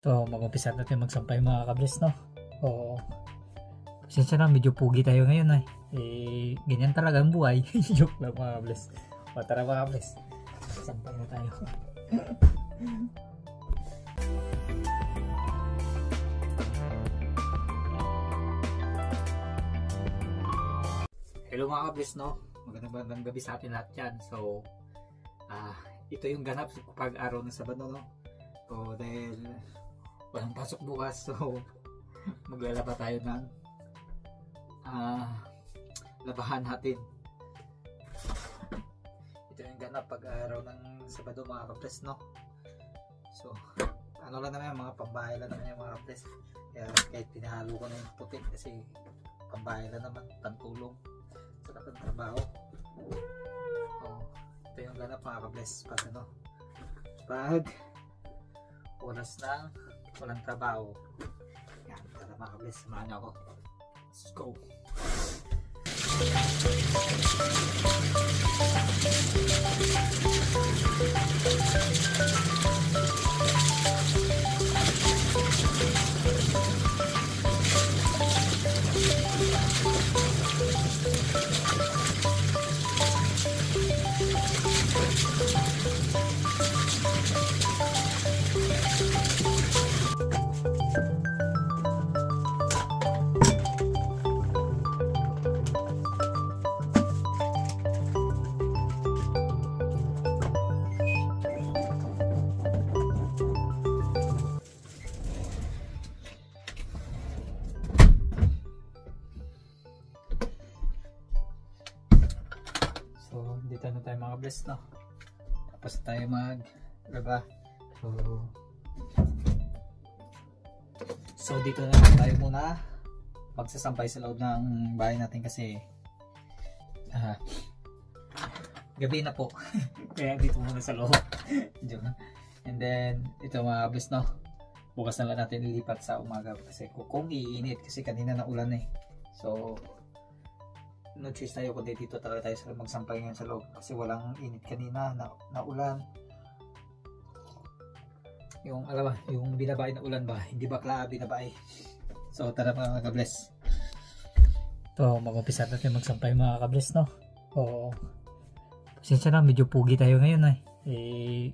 To, mag-umpisa natin magsampay mga kables, no? O, pasensya na, medyo pugi tayo ngayon eh. Ganyan talaga ang buhay. Joke lang mga kables. O, tara mga kables. Sampay na tayo. Hello mga kables, no? Magandang gabi sa atin lahat yan. So, ito yung ganap pag araw ng Sabado, no? So, dahil walang pasok bukas, so maglalaba tayo ng labahan natin. Ito yung ganap pag araw ng Sabado mga kables, no? So, ano lang naman, mga pambahay lang naman yung mga kables. Kaya kahit pinahalo ko na yung puti kasi pambahay lang naman, pantulong sa kapag trabaho. Oh, ito yung ganap mga kables pag ano, pag oras ng walang trabaho. Yan, tara mga kables, samahan niyo ako. Let's go! So, dito na tayo mga kables, no? Tapos tayo maglaba. So dito na tayo muna magsasampay sa loob ng bahay natin kasi gabi na po. Kaya dito muna sa loob. And then ito mga kables, no? Bukas na lang natin ilipat sa umaga kasi kung iinit kasi kanina na ulan eh. So no choice tayo kundi dito talaga tayo sa magsampay ngayon sa loob kasi walang init kanina na ulan. Yung alam ba, yung binabay na ulan ba, hindi bakla binabay. So tara mga kables. To, mag-umpisa natin magsampay mga kables, no? O, pasensya na, medyo pugi tayo ngayon eh.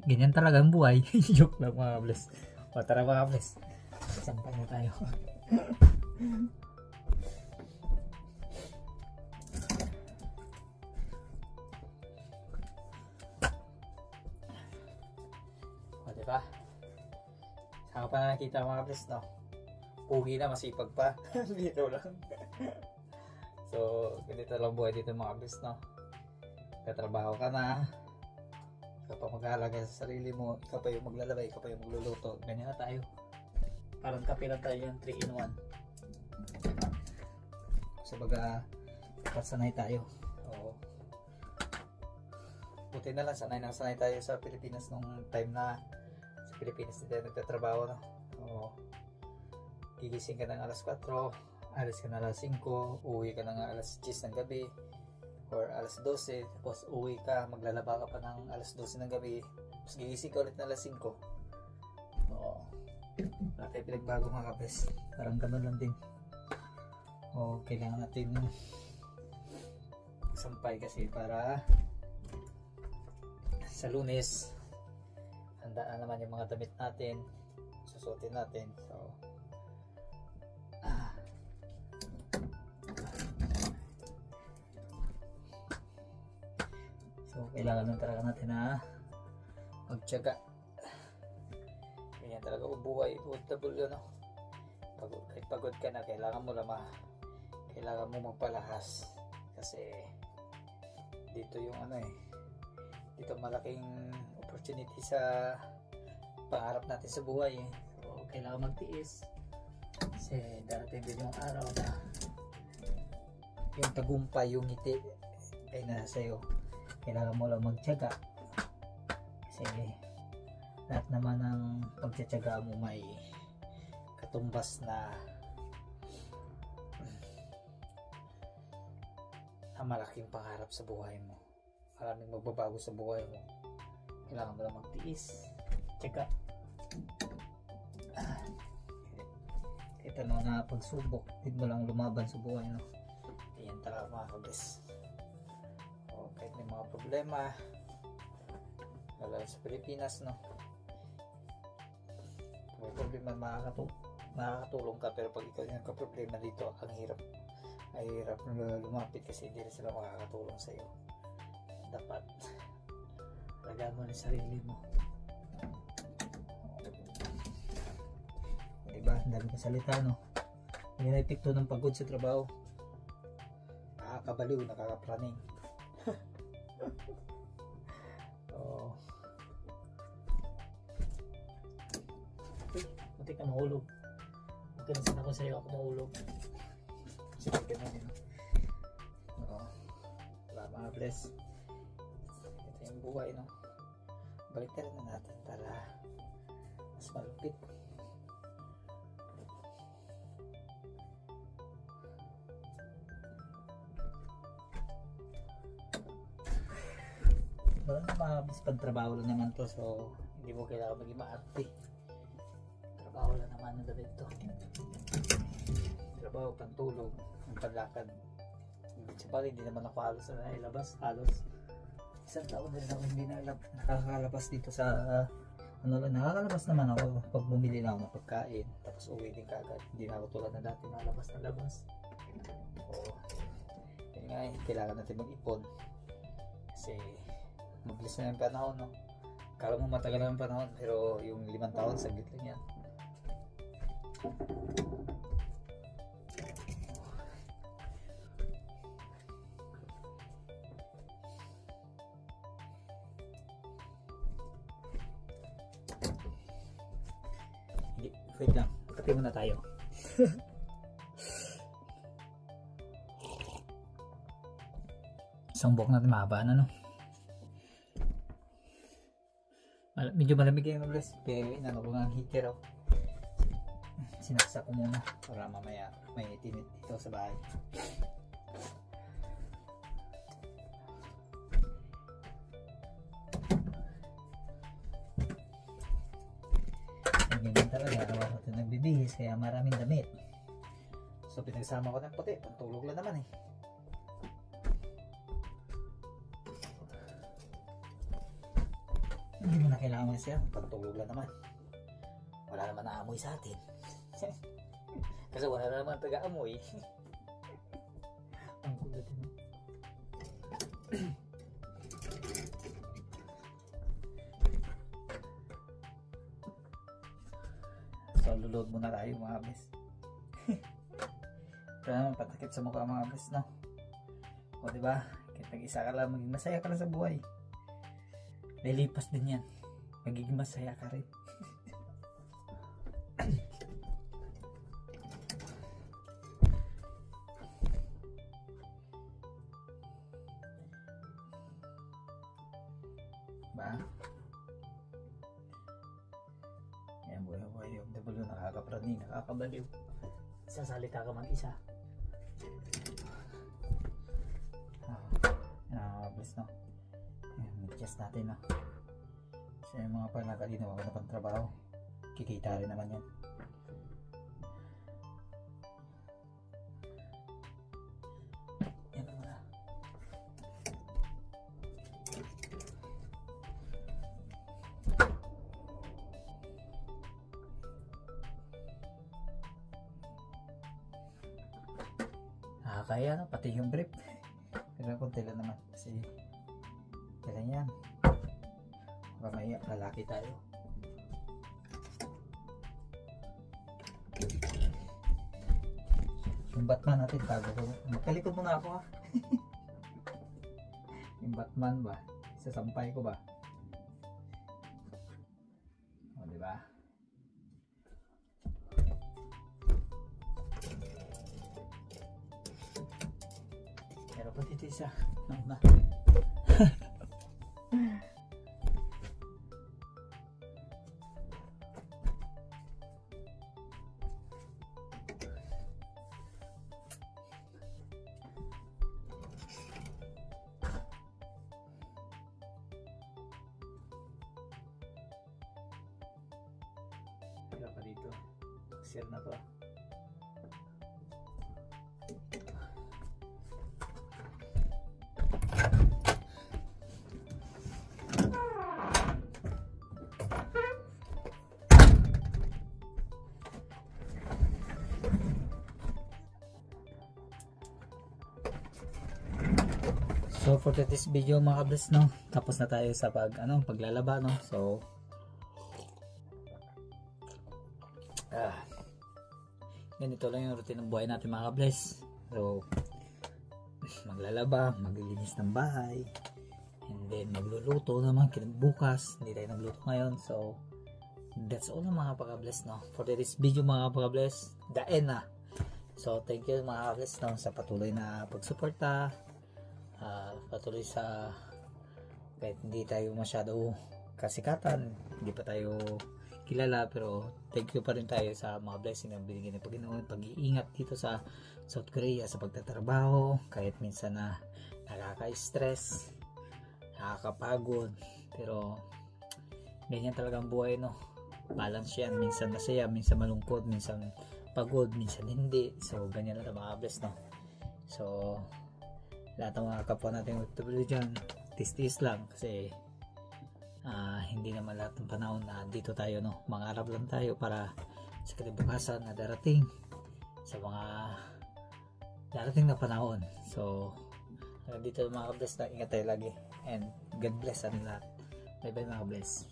Ganyan talaga ang buhay. Joke lang mga kables. O tara mga kables, sampay na tayo. O diba? Saka pa nakikita mga kables, no? Pugi na, masipag pa. Dito lang. So, ganito lang buhay dito mga kables, no? Katrabaho ka na. Ikaw pa mag-aalaga sa sarili mo. Ikaw pa yung maglalabay, ikaw pa yung magluluto. Ganyan na tayo. Parang kape lang tayo yung 3-in-1. So, baga, sanay tayo. So, buti na lang, sanay tayo sa Pilipinas nung time na Pilipinas din tayo nagtatrabaho, no? So, gigising ka ng alas 4, alis ka na alas 5, uwi ka ng alas 10 ng gabi or alas 12, tapos uwi ka, maglalaba ka pa ng alas 12 ng gabi, tapos gigising ka ulit na alas 5. So, wala tayo pinagbago mga kapes, parang ganun lang din. O, kailangan natin sampay kasi para sa Lunes handa na naman yung mga damit natin, susuotin natin. So kailangan lang talaga natin na magtiyaga. Ganyan talaga ubuhay, OFW, no? Kahit pagod ka na, kailangan mo magpalahas kasi dito yung dito malaking opportunity sa pangarap natin sa buhay eh. So kailangan magtiis kasi darating din yung araw na yung tagumpay, yung ngiti ay nasa iyo. Kailangan mo lang magtiyaga kasi lahat naman ng pagtitiyaga mo may katumbas na malaking pangarap sa buhay mo. Maraming magbabago sa buhay mo. Kailangan mo lang magtiis. Tsaka ano na pagsubok, hindi mo lang lumaban sa buhay, no? Ayan talaga mga kabis. O, kahit may mga problema, lalo sa Pilipinas, no? May problema, makakatulong ka, pero pag ikaw yung problema dito, ang hirap, ay hirap lumapit kasi hindi rin sila makakatulong sa iyo. Dapat alagaan mo na sarili mo. Diba? Ang dami kong salita, no? Yan ang epekto ng pagod sa trabaho. Nakakabaliw, nakakapraning. Oh. Uy, muntik ka mahulog. Magkanasan ako sa'yo, ako mahulog. Sige ka na yun. Oo. Wala mga bless. Ito yung buhay, no? Balik na natin para mas malupit. Wala na mabis pagtrabaho lang naman to, so hindi mo kailangan maging maarte. Trabaho lang naman ang damit to. Trabaho, pantulog, ang panlakad. Sabagay, hindi naman ako halos na nailabas. Halos isang taon na rin ako hindi nakakalabas dito sa ano lang, nakakalabas naman ako pag bumili lang ako ng pagkain, tapos uwi din kagad. Hindi na ako tulad na dati nalabas na labas. So yun nga, kailangan natin mag-ipon kasi mabilis na yung panahon, no? Kala mo matagal na yung panahon, pero yung 5 taon saglit lang yan. Wait lang, kape muna tayo. Isang buhok natin mahaba na, no? Medyo malamig yung bless, pero inano ko nga ang heater, oh. Sinaksak ko muna para mamaya may tinit dito sa bahay. Ganyan talaga, araw natin nagbibihis kaya maraming damit. So pinagsama ko ng puti, pantulog lang naman eh. Hindi mo na kailangan siya, pantulog lang naman. Wala naman naamoy sa atin. Kasi wala na naman taga-amoy. Ang kulit mo. So lulod muna tayo mga bes. Ito naman patakip sa mukha mga bes, no? O diba? Kahit nag-isa ka lang, maging masaya ka lang sa buhay. Lilipas din yan. Magiging masaya ka rin. Ba? Yan, buhay yung W, nakakapraning, nakakabaliw. Sasalita ka mag-isa. Nakakabis, no? Adjust natin, no? Kasi yung mga panakalino, wala na pang trabaho, kikita rin naman yan. Yan muna. Kaya, no? Pati yung brief. Pero konti lang naman kasi kailan yan, mamaya lalaki tayo. Yung Batman natin, tago ko. Magkalikod muna ako, ha. Yung Batman ba, sasampay ko ba? O diba? Pero pa dito isa nauna. Kaya pa dito, share na to. So for today's video mga kabless, no, tapos na tayo sa paglalaba, no. So ganito lang yung routine ng buhay natin mga kabless. So maglalaba, maglilinis ng bahay, and then magluluto naman bukas. Hindi tayo nagluto ngayon. So that's all mga pag-bless, no, for today's video mga pag-bless. The end na. So thank you mga pag-bless, no, sa patuloy na pagsuporta, patuloy sa kahit hindi tayo masyado kasikatan, hindi pa tayo kilala, pero thank you pa rin tayo sa mga blessing na binigyan ng Panginoon, pag-iingat dito sa South Korea sa pagtatrabaho, kahit minsan na nakaka-stress, nakakapagod, pero ganyan talaga ang buhay, no. Balance yan, minsan masaya, minsan malungkot, minsan pagod, minsan hindi. So ganyan lang mga bless, no. So lahat ng mga kapwa natin OFW dyan, tis-tis lang kasi hindi naman lahat ng panahon na dito tayo, no. Mangarap lang tayo para sa kalibukasan na darating, sa mga darating na panahon. So dito mga bless, na ingat tayo lagi, and God bless sa lahat. Bye bye mga bless.